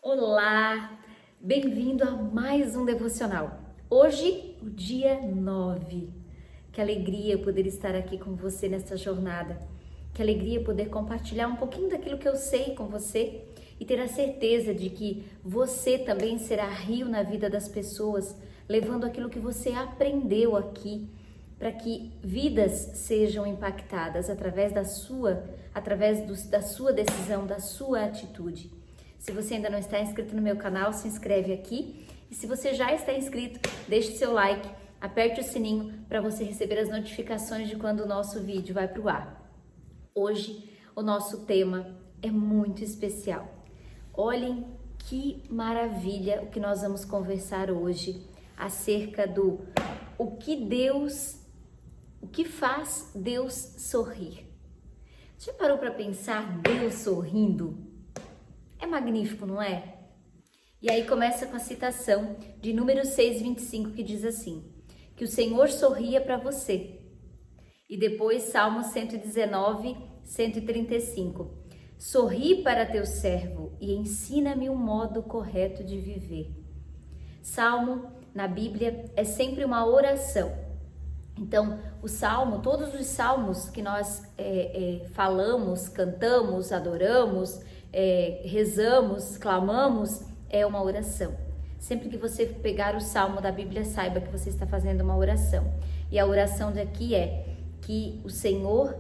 Olá, bem-vindo a mais um devocional. Hoje, o dia 9. Que alegria poder estar aqui com você nesta jornada. Que alegria poder compartilhar um pouquinho daquilo que eu sei com você e ter a certeza de que você também será rio na vida das pessoas, levando aquilo que você aprendeu aqui para que vidas sejam impactadas através da sua decisão, da sua atitude. Se você ainda não está inscrito no meu canal, se inscreve aqui. E se você já está inscrito, deixe seu like, aperte o sininho para você receber as notificações de quando o nosso vídeo vai para o ar. Hoje, o nosso tema é muito especial. Olhem que maravilha o que nós vamos conversar hoje acerca do o que faz Deus sorrir. Já parou para pensar Deus sorrindo? É magnífico, não é? E aí começa com a citação de Números 6:25, que diz assim: que o Senhor sorria para você. E depois Salmo 119:135. Sorri para teu servo e ensina-me o modo correto de viver. Salmo na Bíblia é sempre uma oração. Então, o Salmo, todos os salmos que nós falamos, cantamos, adoramos, rezamos, clamamos, é uma oração. Sempre que você pegar o Salmo da Bíblia, saiba que você está fazendo uma oração. E a oração daqui é que o Senhor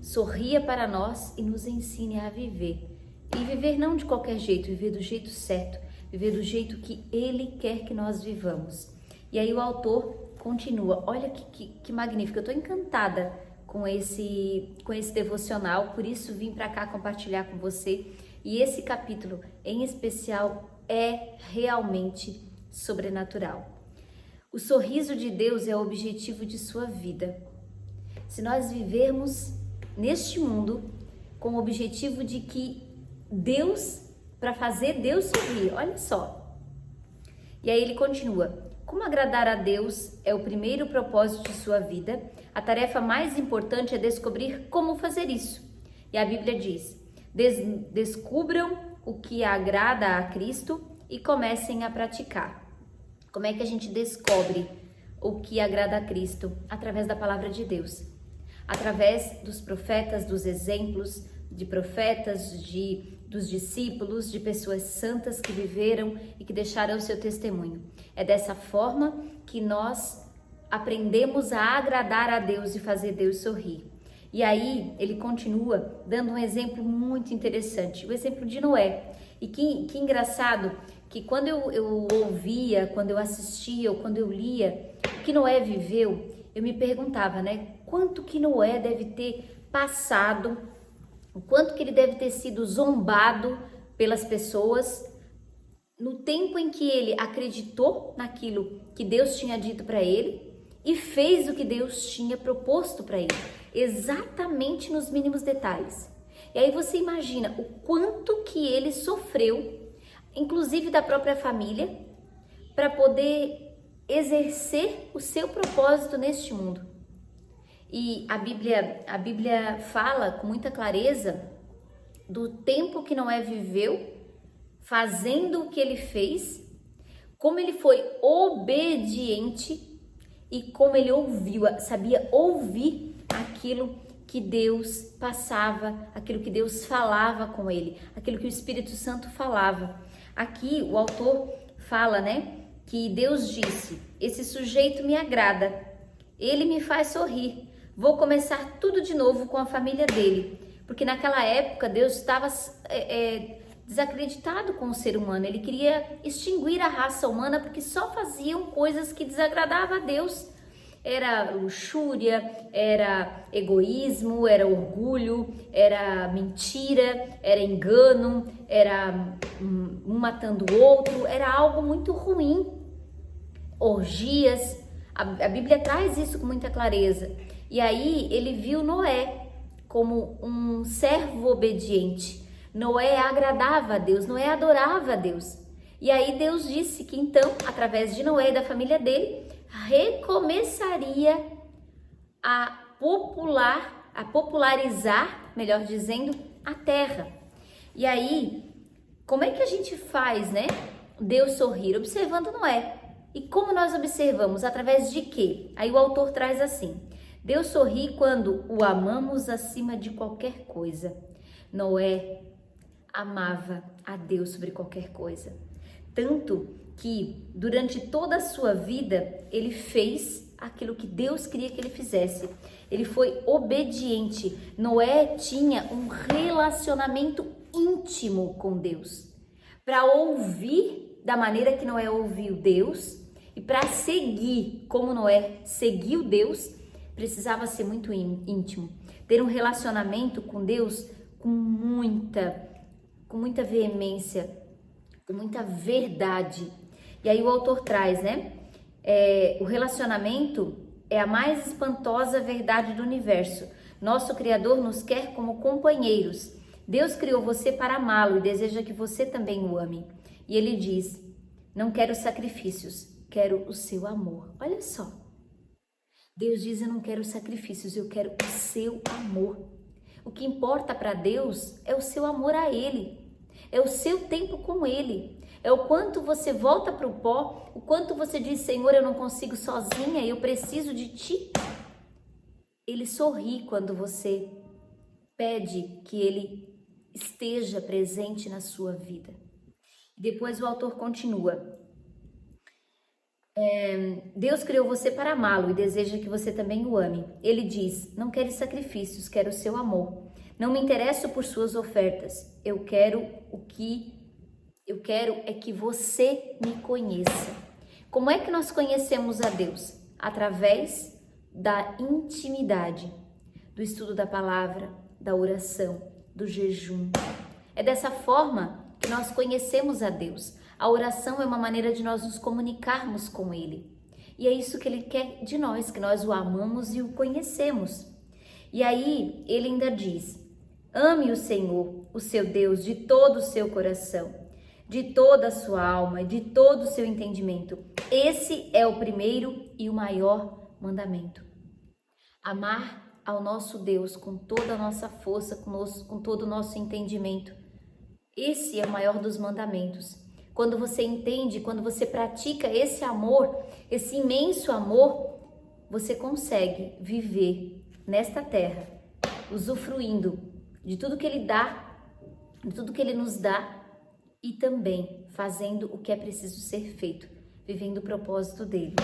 sorria para nós e nos ensine a viver. E viver não de qualquer jeito, viver do jeito certo, viver do jeito que Ele quer que nós vivamos. E aí o autor continua, olha que magnífico, eu estou encantada com esse devocional, por isso vim para cá compartilhar com você. E esse capítulo em especial é realmente sobrenatural. O sorriso de Deus é o objetivo de sua vida. Se nós vivermos neste mundo com o objetivo de que para fazer Deus sorrir, olha só. E aí ele continua, como agradar a Deus é o primeiro propósito de sua vida, a tarefa mais importante é descobrir como fazer isso. E a Bíblia diz, descubram o que agrada a Cristo e comecem a praticar. Como é que a gente descobre o que agrada a Cristo? Através da palavra de Deus. Através dos profetas, dos exemplos de profetas, dos discípulos, de pessoas santas que viveram e que deixaram o seu testemunho. É dessa forma que nós aprendemos a agradar a Deus e fazer Deus sorrir. E aí ele continua dando um exemplo muito interessante, o exemplo de Noé. E que engraçado que quando eu ouvia, quando eu assistia ou quando eu lia o que Noé viveu, eu me perguntava, né? Quanto que Noé deve ter passado, o quanto que ele deve ter sido zombado pelas pessoas no tempo em que ele acreditou naquilo que Deus tinha dito para ele e fez o que Deus tinha proposto para ele, exatamente nos mínimos detalhes. E aí você imagina o quanto que ele sofreu, inclusive da própria família, para poder exercer o seu propósito neste mundo. E a Bíblia fala com muita clareza do tempo que Noé viveu, fazendo o que ele fez, como ele foi obediente e como ele sabia ouvir aquilo que Deus passava, aquilo que Deus falava com ele, aquilo que o Espírito Santo falava. Aqui o autor fala, né, que Deus disse, esse sujeito me agrada, ele me faz sorrir, vou começar tudo de novo com a família dele, porque naquela época Deus estava desacreditado com o ser humano, ele queria extinguir a raça humana porque só faziam coisas que desagradavam a Deus. Era luxúria, era egoísmo, era orgulho, era mentira, era engano, era um matando o outro, era algo muito ruim. Orgias, a Bíblia traz isso com muita clareza. E aí ele viu Noé como um servo obediente. Noé agradava a Deus, Noé adorava a Deus. E aí Deus disse que então, através de Noé e da família dele, recomeçaria a popularizar, melhor dizendo, a terra. E aí como é que a gente faz, né? Deus sorrir? Observando Noé. E como nós observamos? Através de quê? Aí o autor traz assim: Deus sorri quando o amamos acima de qualquer coisa. Noé amava a Deus sobre qualquer coisa. Tanto que durante toda a sua vida ele fez aquilo que Deus queria que ele fizesse. Ele foi obediente. Noé tinha um relacionamento íntimo com Deus. Para ouvir da maneira que Noé ouviu Deus e para seguir como Noé seguiu Deus, precisava ser muito íntimo. Ter um relacionamento com Deus com muita veemência, com muita verdade. E aí o autor traz, né? O relacionamento é a mais espantosa verdade do universo. Nosso Criador nos quer como companheiros. Deus criou você para amá-lo e deseja que você também o ame. E ele diz: não quero sacrifícios, quero o seu amor. Olha só. Deus diz: eu não quero sacrifícios, eu quero o seu amor. O que importa para Deus é o seu amor a Ele. É o seu tempo com Ele. É o quanto você volta para o pó, o quanto você diz: Senhor, eu não consigo sozinha, eu preciso de Ti. Ele sorri quando você pede que Ele esteja presente na sua vida. Depois o autor continua: Deus criou você para amá-lo e deseja que você também o ame. Ele diz: não quero sacrifícios, quero o seu amor. Não me interesso por suas ofertas. Eu quero é que você me conheça. Como é que nós conhecemos a Deus? Através da intimidade, do estudo da palavra, da oração, do jejum. É dessa forma que nós conhecemos a Deus. A oração é uma maneira de nós nos comunicarmos com Ele. E é isso que Ele quer de nós, que nós o amamos e o conhecemos. E aí ele ainda diz: ame o Senhor, o seu Deus, de todo o seu coração, de toda a sua alma e de todo o seu entendimento. Esse é o primeiro e o maior mandamento. Amar ao nosso Deus com toda a nossa força, com todo o nosso entendimento. Esse é o maior dos mandamentos. Quando você entende, quando você pratica esse amor, esse imenso amor, você consegue viver nesta terra, usufruindo de tudo que Ele dá, de tudo que Ele nos dá e também fazendo o que é preciso ser feito, vivendo o propósito dEle.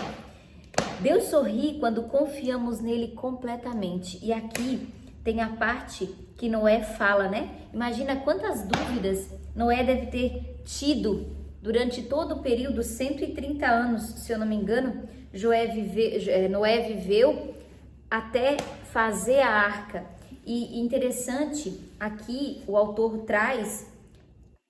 Deus sorri quando confiamos nele completamente. E aqui tem a parte que Noé fala, né? Imagina quantas dúvidas Noé deve ter tido durante todo o período, 130 anos, se eu não me engano, Noé viveu até fazer a arca. E interessante, aqui o autor traz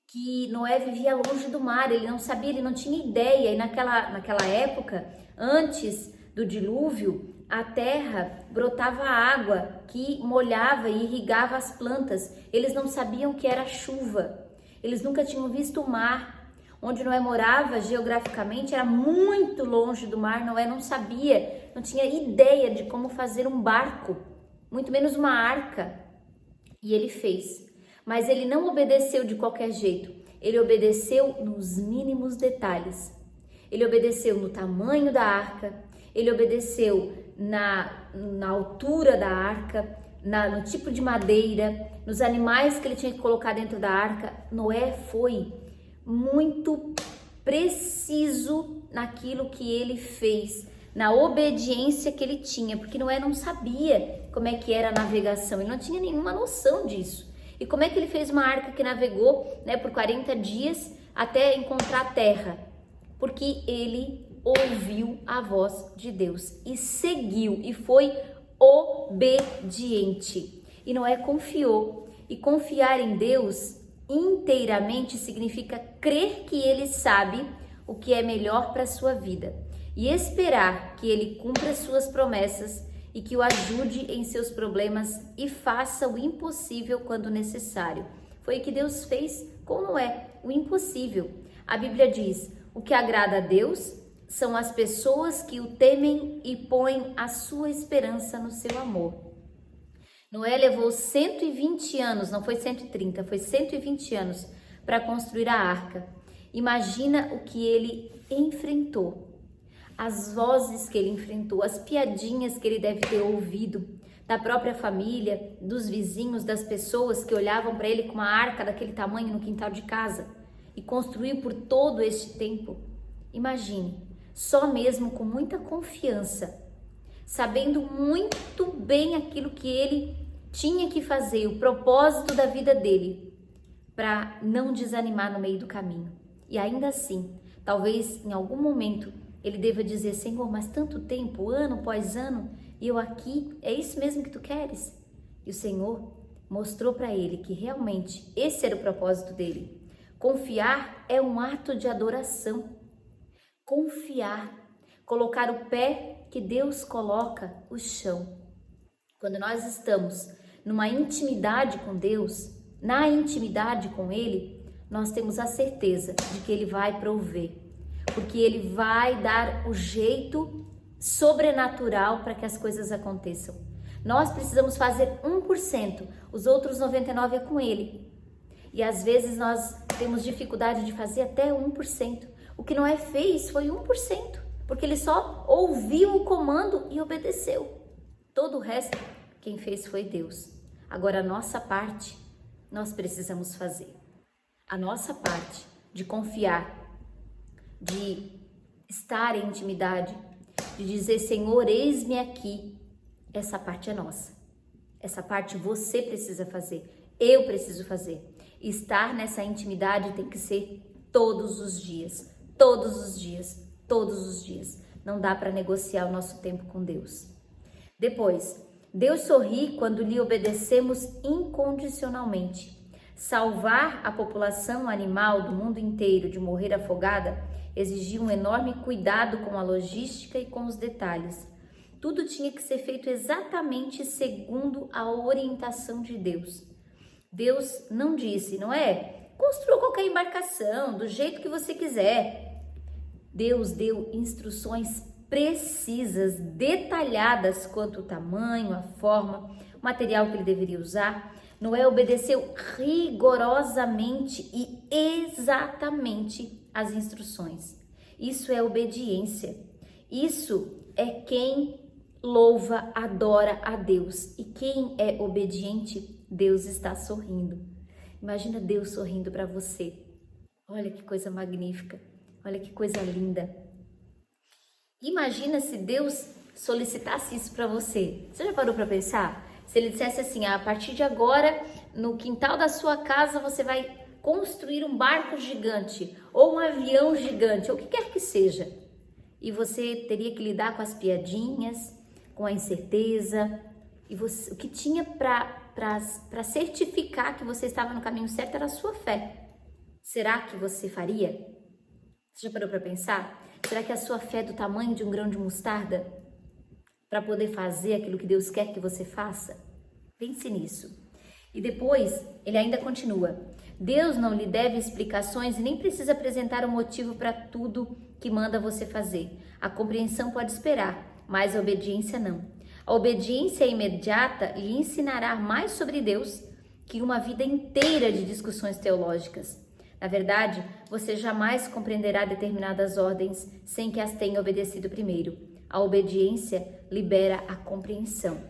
que Noé vivia longe do mar, ele não sabia, ele não tinha ideia. E naquela época, antes do dilúvio, a terra brotava água que molhava e irrigava as plantas. Eles não sabiam que era chuva, eles nunca tinham visto o mar. Onde Noé morava, geograficamente, era muito longe do mar. Noé não sabia, não tinha ideia de como fazer um barco, muito menos uma arca. E ele fez. Mas ele não obedeceu de qualquer jeito. Ele obedeceu nos mínimos detalhes. Ele obedeceu no tamanho da arca. Ele obedeceu na altura da arca, no tipo de madeira, nos animais que ele tinha que colocar dentro da arca. Noé foi muito preciso naquilo que ele fez, na obediência que ele tinha, porque Noé não sabia como é que era a navegação, ele não tinha nenhuma noção disso. E como é que ele fez uma arca que navegou, né, por 40 dias até encontrar a terra? Porque ele ouviu a voz de Deus e seguiu e foi obediente. E Noé confiou. E confiar em Deus inteiramente significa crer que Ele sabe o que é melhor para a sua vida e esperar que Ele cumpra suas promessas e que o ajude em seus problemas e faça o impossível quando necessário. Foi o que Deus fez com Noé, o impossível. A Bíblia diz: o que agrada a Deus são as pessoas que o temem e põem a sua esperança no seu amor. Noé levou 120 anos, não foi 130, foi 120 anos para construir a arca. Imagina o que ele enfrentou, as vozes que ele enfrentou, as piadinhas que ele deve ter ouvido da própria família, dos vizinhos, das pessoas que olhavam para ele com uma arca daquele tamanho no quintal de casa e construiu por todo este tempo. Imagine, só mesmo com muita confiança, sabendo muito bem aquilo que ele tinha que fazer, o propósito da vida dele, para não desanimar no meio do caminho. E ainda assim, talvez em algum momento ele deva dizer: Senhor, mas tanto tempo, ano após ano, e eu aqui, é isso mesmo que tu queres? E o Senhor mostrou para ele que realmente esse era o propósito dele. Confiar é um ato de adoração. Confiar, colocar o pé que Deus coloca, o chão. Quando nós estamos numa intimidade com Deus, na intimidade com Ele, nós temos a certeza de que Ele vai prover, porque Ele vai dar o jeito sobrenatural para que as coisas aconteçam. Nós precisamos fazer 1%, os outros 99% é com Ele. E às vezes nós temos dificuldade de fazer até 1%. O que Noé fez foi 1%, porque ele só ouviu o comando e obedeceu. Todo o resto, quem fez foi Deus. Agora a nossa parte, nós precisamos fazer. A nossa parte de confiar, de estar em intimidade, de dizer: Senhor, eis-me aqui. Essa parte é nossa. Essa parte você precisa fazer. Eu preciso fazer. Estar nessa intimidade tem que ser todos os dias. Todos os dias. Todos os dias. Não dá para negociar o nosso tempo com Deus. Depois, Deus sorri quando lhe obedecemos incondicionalmente. Salvar a população animal do mundo inteiro de morrer afogada exigia um enorme cuidado com a logística e com os detalhes. Tudo tinha que ser feito exatamente segundo a orientação de Deus. Deus não disse, não é? Construa qualquer embarcação, do jeito que você quiser. Deus deu instruções precisas, detalhadas quanto ao tamanho, a forma, o material que ele deveria usar. Noé obedeceu rigorosamente e exatamente as instruções. Isso é obediência. Isso é quem louva, adora a Deus. E quem é obediente, Deus está sorrindo. Imagina Deus sorrindo para você. Olha que coisa magnífica. Olha que coisa linda. Imagina se Deus solicitasse isso para você. Você já parou para pensar? Se ele dissesse assim: a partir de agora, no quintal da sua casa, você vai construir um barco gigante, ou um avião gigante, ou o que quer que seja. E você teria que lidar com as piadinhas, com a incerteza, e você, o que tinha para certificar que você estava no caminho certo era a sua fé. Será que você faria? Você já parou para pensar? Será que a sua fé é do tamanho de um grão de mostarda para poder fazer aquilo que Deus quer que você faça? Pense nisso. E depois, ele ainda continua. Deus não lhe deve explicações e nem precisa apresentar um motivo para tudo que manda você fazer. A compreensão pode esperar, mas a obediência não. A obediência imediata lhe ensinará mais sobre Deus que uma vida inteira de discussões teológicas. Na verdade, você jamais compreenderá determinadas ordens sem que as tenha obedecido primeiro. A obediência libera a compreensão.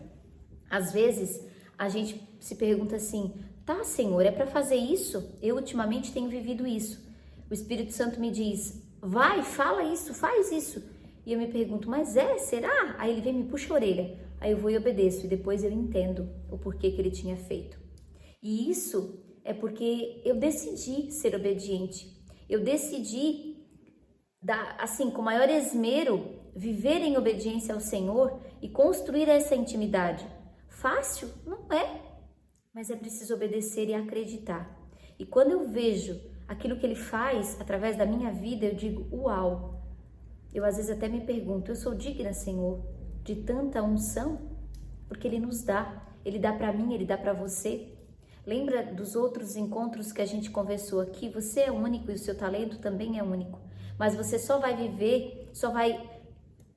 Às vezes, a gente se pergunta assim: tá, Senhor, é para fazer isso? Eu ultimamente tenho vivido isso. O Espírito Santo me diz: vai, fala isso, faz isso. E eu me pergunto: mas será? Aí ele vem e me puxa a orelha. Aí eu vou e obedeço, e depois eu entendo o porquê que ele tinha feito. E isso é porque eu decidi ser obediente. Eu decidi, assim, com maior esmero, viver em obediência ao Senhor e construir essa intimidade. Fácil? Não é. Mas é preciso obedecer e acreditar. E quando eu vejo aquilo que Ele faz através da minha vida, eu digo: uau! Eu às vezes até me pergunto: eu sou digna, Senhor, de tanta unção? Porque Ele nos dá. Ele dá para mim, Ele dá para você. Lembra dos outros encontros que a gente conversou aqui? Você é único e o seu talento também é único. Mas você só vai viver, só vai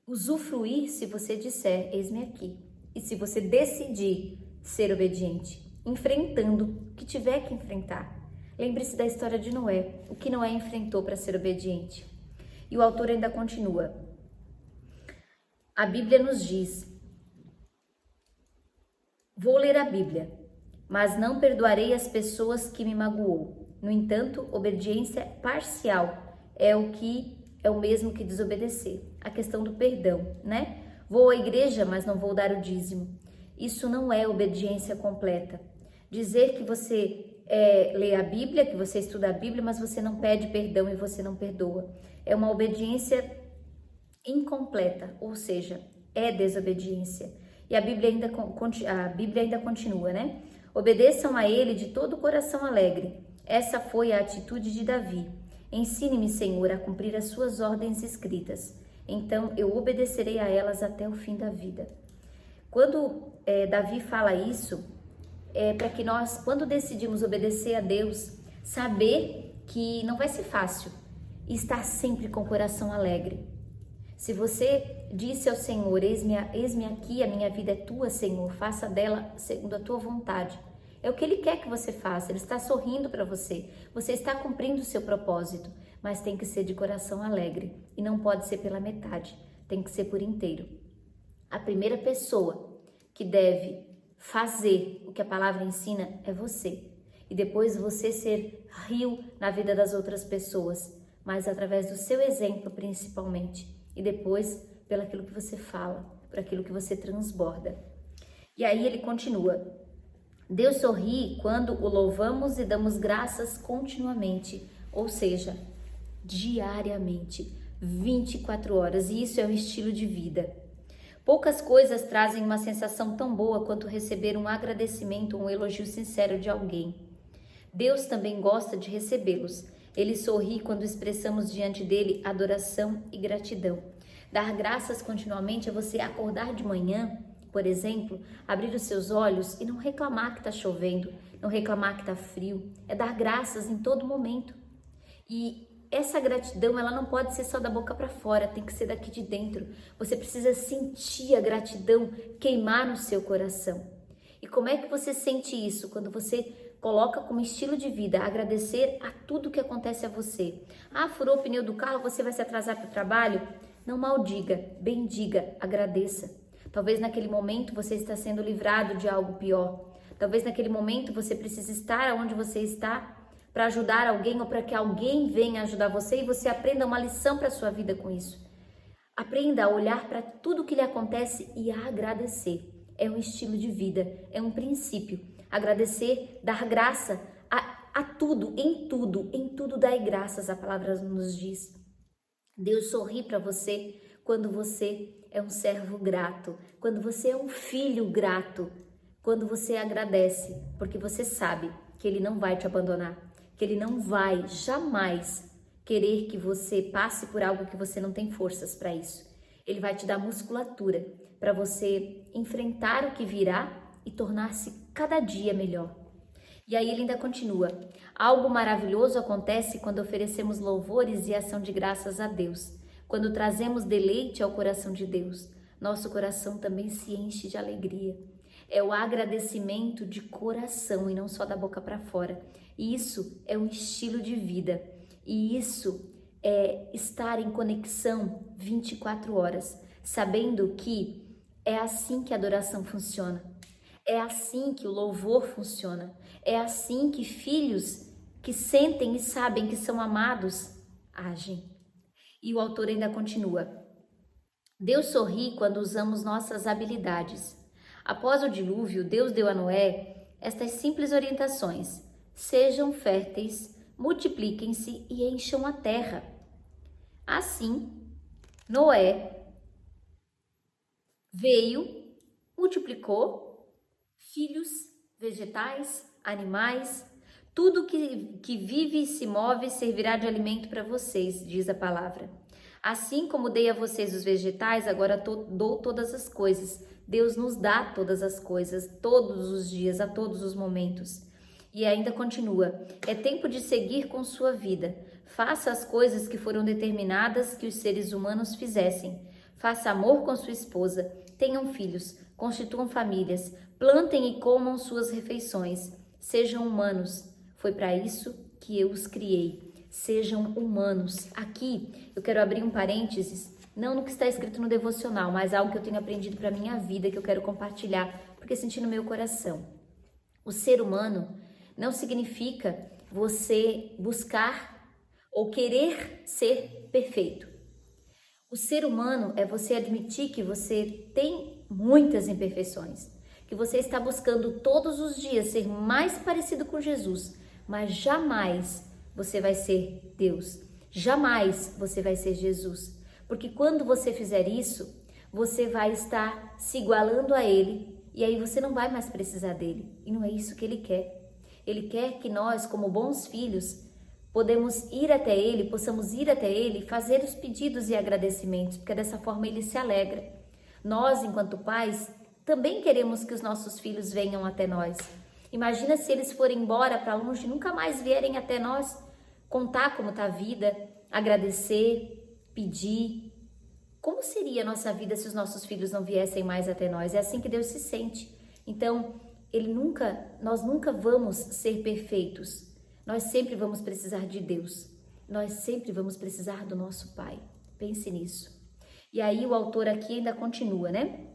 usufruir se você disser: eis-me aqui. E se você decidir ser obediente, enfrentando o que tiver que enfrentar. Lembre-se da história de Noé, o que Noé enfrentou para ser obediente. E o autor ainda continua. A Bíblia nos diz, vou ler a Bíblia, mas não perdoarei as pessoas que me magoou. No entanto, obediência parcial é o mesmo que desobedecer. A questão do perdão, né? Vou à igreja, mas não vou dar o dízimo. Isso não é obediência completa. Dizer que você lê a Bíblia, que você estuda a Bíblia, mas você não pede perdão e você não perdoa. É uma obediência incompleta, ou seja, é desobediência. E a Bíblia ainda continua, né? Obedeçam a ele de todo o coração alegre. Essa foi a atitude de Davi. Ensine-me, Senhor, a cumprir as suas ordens escritas. Então eu obedecerei a elas até o fim da vida. Quando Davi fala isso, é para que nós, quando decidimos obedecer a Deus, saber que não vai ser fácil e estar sempre com o coração alegre. Se você disse ao Senhor, eis-me aqui, a minha vida é tua, Senhor, faça dela segundo a tua vontade. É o que Ele quer que você faça, Ele está sorrindo para você, você está cumprindo o seu propósito, mas tem que ser de coração alegre e não pode ser pela metade, tem que ser por inteiro. A primeira pessoa que deve fazer o que a palavra ensina é você, e depois você ser rio na vida das outras pessoas, mas através do seu exemplo principalmente. E depois pelo aquilo que você fala, por aquilo que você transborda. E aí ele continua. Deus sorri quando o louvamos e damos graças continuamente, ou seja, diariamente, 24 horas, e isso é um estilo de vida. Poucas coisas trazem uma sensação tão boa quanto receber um agradecimento ou um elogio sincero de alguém. Deus também gosta de recebê-los. Ele sorri quando expressamos diante dele adoração e gratidão. Dar graças continuamente é você acordar de manhã, por exemplo, abrir os seus olhos e não reclamar que está chovendo, não reclamar que está frio. É dar graças em todo momento. E essa gratidão, ela não pode ser só da boca para fora, tem que ser daqui de dentro. Você precisa sentir a gratidão queimar no seu coração. E como é que você sente isso? Quando você coloca como estilo de vida agradecer a tudo que acontece a você. Furou o pneu do carro, você vai se atrasar para o trabalho? Não maldiga, bendiga, agradeça. Talvez naquele momento você está sendo livrado de algo pior. Talvez naquele momento você precise estar onde você está para ajudar alguém ou para que alguém venha ajudar você e você aprenda uma lição para a sua vida com isso. Aprenda a olhar para tudo que lhe acontece e a agradecer. É um estilo de vida, é um princípio. Agradecer, dar graça a tudo, em tudo dai graças, a palavra nos diz. Deus sorri para você quando você é um servo grato, quando você é um filho grato, quando você agradece, porque você sabe que Ele não vai te abandonar, que Ele não vai jamais querer que você passe por algo que você não tem forças para isso. Ele vai te dar musculatura para você enfrentar o que virá e tornar-se cada dia melhor. E aí ele ainda continua. Algo maravilhoso acontece quando oferecemos louvores e ação de graças a Deus. Quando trazemos deleite ao coração de Deus, nosso coração também se enche de alegria. É o agradecimento de coração e não só da boca para fora. E isso é um estilo de vida. E isso é estar em conexão 24 horas, sabendo que é assim que a adoração funciona. É assim que o louvor funciona. É assim que filhos que sentem e sabem que são amados agem. E o autor ainda continua. Deus sorri quando usamos nossas habilidades. Após o dilúvio, Deus deu a Noé estas simples orientações. Sejam férteis, multipliquem-se e encham a terra. Assim, Noé veio, multiplicou filhos, vegetais, animais, tudo que vive e se move servirá de alimento para vocês, diz a palavra. Assim como dei a vocês os vegetais, agora dou todas as coisas. Deus nos dá todas as coisas, todos os dias, a todos os momentos. E ainda continua, é tempo de seguir com sua vida. Faça as coisas que foram determinadas que os seres humanos fizessem. Faça amor com sua esposa, tenham filhos, constituam famílias, plantem e comam suas refeições. Sejam humanos. Foi para isso que eu os criei. Sejam humanos. Aqui eu quero abrir um parênteses, não no que está escrito no devocional, mas algo que eu tenho aprendido para a minha vida, que eu quero compartilhar, porque senti no meu coração. O ser humano não significa você buscar ou querer ser perfeito. O ser humano é você admitir que você tem muitas imperfeições, que você está buscando todos os dias ser mais parecido com Jesus, mas jamais você vai ser Deus, jamais você vai ser Jesus, porque quando você fizer isso, você vai estar se igualando a Ele e aí você não vai mais precisar dele, e não é isso que Ele quer. Ele quer que nós, como bons filhos, possamos ir até Ele e fazer os pedidos e agradecimentos, porque dessa forma Ele se alegra. Nós, enquanto pais, também queremos que os nossos filhos venham até nós. Imagina se eles forem embora para longe, nunca mais vierem até nós, contar como está a vida, agradecer, pedir. Como seria a nossa vida se os nossos filhos não viessem mais até nós? É assim que Deus se sente. Então, nós nunca vamos ser perfeitos. Nós sempre vamos precisar de Deus. Nós sempre vamos precisar do nosso Pai. Pense nisso. E aí o autor aqui ainda continua, né?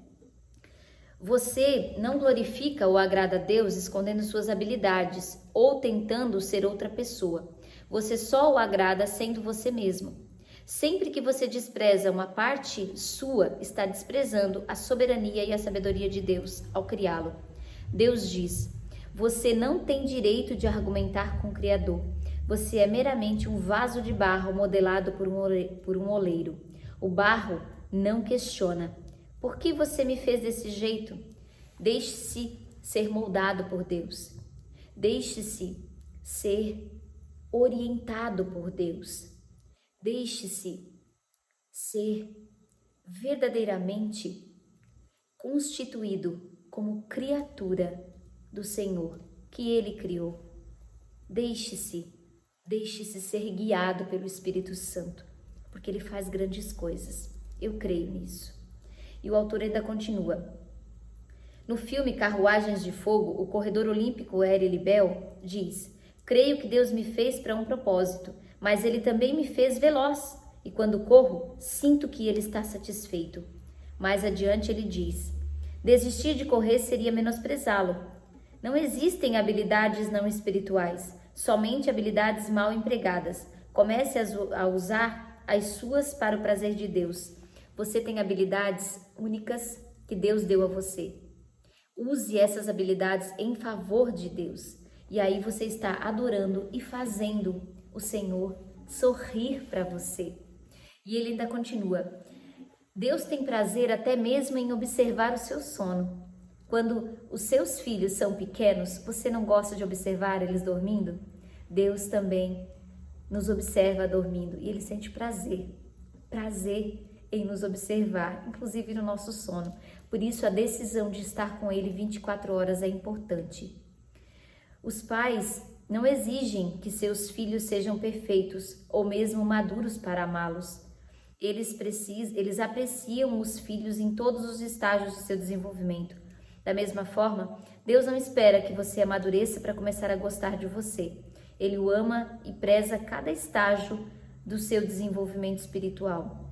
Você não glorifica ou agrada a Deus escondendo suas habilidades ou tentando ser outra pessoa. Você só o agrada sendo você mesmo. Sempre que você despreza uma parte sua, está desprezando a soberania e a sabedoria de Deus ao criá-lo. Deus diz: você não tem direito de argumentar com o Criador. Você é meramente um vaso de barro modelado por um oleiro. O barro não questiona. Por que você me fez desse jeito? Deixe-se ser moldado por Deus. Deixe-se ser orientado por Deus. Deixe-se ser verdadeiramente constituído como criatura do Senhor que Ele criou. Deixe-se ser guiado pelo Espírito Santo, porque Ele faz grandes coisas. Eu creio nisso. E o autor ainda continua. No filme Carruagens de Fogo, o corredor olímpico Eri Libel diz: creio que Deus me fez para um propósito, mas Ele também me fez veloz, e quando corro, sinto que Ele está satisfeito. Mais adiante ele diz: desistir de correr seria menosprezá-lo. Não existem habilidades não espirituais, somente habilidades mal empregadas. Comece a usar as suas para o prazer de Deus. Você tem habilidades únicas que Deus deu a você. Use essas habilidades em favor de Deus. E aí você está adorando e fazendo o Senhor sorrir para você. E ele ainda continua: Deus tem prazer até mesmo em observar o seu sono. Quando os seus filhos são pequenos, você não gosta de observar eles dormindo? Deus também nos observa dormindo e Ele sente prazer em nos observar, inclusive no nosso sono. Por isso a decisão de estar com Ele 24 horas é importante. Os pais não exigem que seus filhos sejam perfeitos ou mesmo maduros para amá-los. Eles apreciam os filhos em todos os estágios do seu desenvolvimento. Da mesma forma, Deus não espera que você amadureça para começar a gostar de você. Ele o ama e preza cada estágio do seu desenvolvimento espiritual.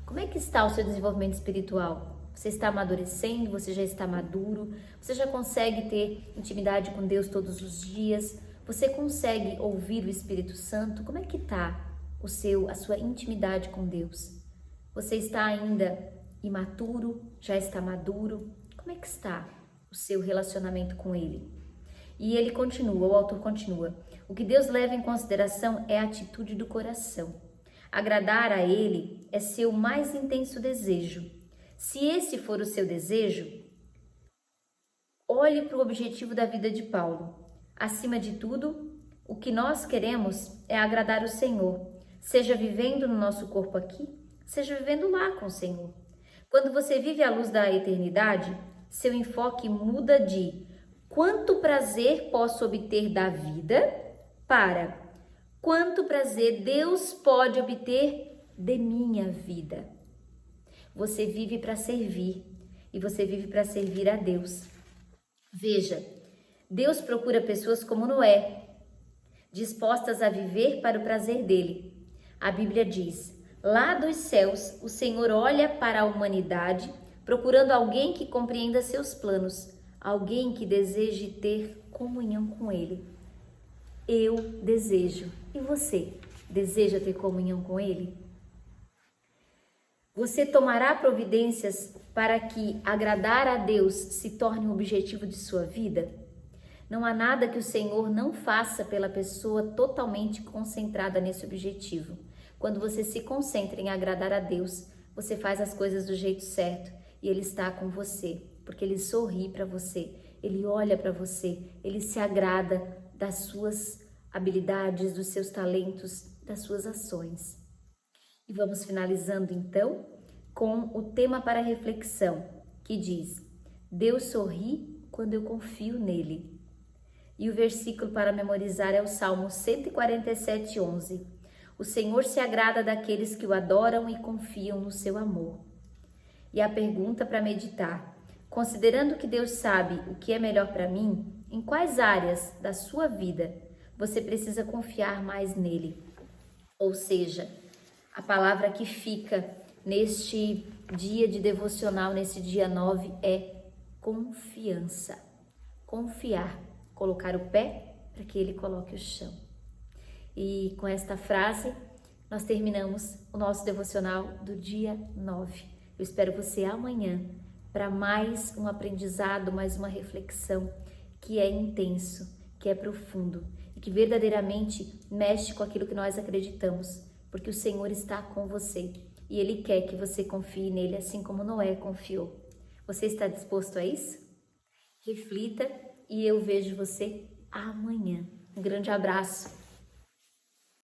Como é que está o seu desenvolvimento espiritual? Você está amadurecendo? Você já está maduro? Você já consegue ter intimidade com Deus todos os dias? Você consegue ouvir o Espírito Santo? Como é que está a sua intimidade com Deus? Você está ainda imaturo? Já está maduro? Como é que está o seu relacionamento com Ele? E ele continua, o autor continua: o que Deus leva em consideração é a atitude do coração. Agradar a Ele é seu mais intenso desejo. Se esse for o seu desejo, olhe para o objetivo da vida de Paulo. Acima de tudo, o que nós queremos é agradar o Senhor, seja vivendo no nosso corpo aqui, seja vivendo lá com o Senhor. Quando você vive à luz da eternidade, seu enfoque muda de quanto prazer posso obter da vida para quanto prazer Deus pode obter de minha vida. Você vive para servir e você vive para servir a Deus. Veja, Deus procura pessoas como Noé. dispostas a viver para o prazer dele. A Bíblia diz: lá dos céus, o Senhor olha para a humanidade, procurando alguém que compreenda seus planos, alguém que deseje ter comunhão com ele. Eu desejo. E você? Deseja ter comunhão com ele? Você tomará providências para que agradar a Deus se torne um objetivo de sua vida? Não há nada que o Senhor não faça pela pessoa totalmente concentrada nesse objetivo. Quando você se concentra em agradar a Deus, você faz as coisas do jeito certo e Ele está com você, porque Ele sorri para você, Ele olha para você, Ele se agrada das suas habilidades, dos seus talentos, das suas ações. E vamos finalizando então com o tema para reflexão, que diz: Deus sorri quando eu confio nele. E o versículo para memorizar é o Salmo 147:11. O Senhor se agrada daqueles que o adoram e confiam no seu amor. E a pergunta para meditar: considerando que Deus sabe o que é melhor para mim, em quais áreas da sua vida você precisa confiar mais nele? Ou seja, a palavra que fica neste dia de devocional, nesse dia 9, é confiança. Confiar, colocar o pé para que ele coloque o chão. E com esta frase, nós terminamos o nosso devocional do dia 9. Eu espero você amanhã para mais um aprendizado, mais uma reflexão que é intenso, que é profundo e que verdadeiramente mexe com aquilo que nós acreditamos, porque o Senhor está com você e Ele quer que você confie nele assim como Noé confiou. Você está disposto a isso? Reflita e eu vejo você amanhã. Um grande abraço.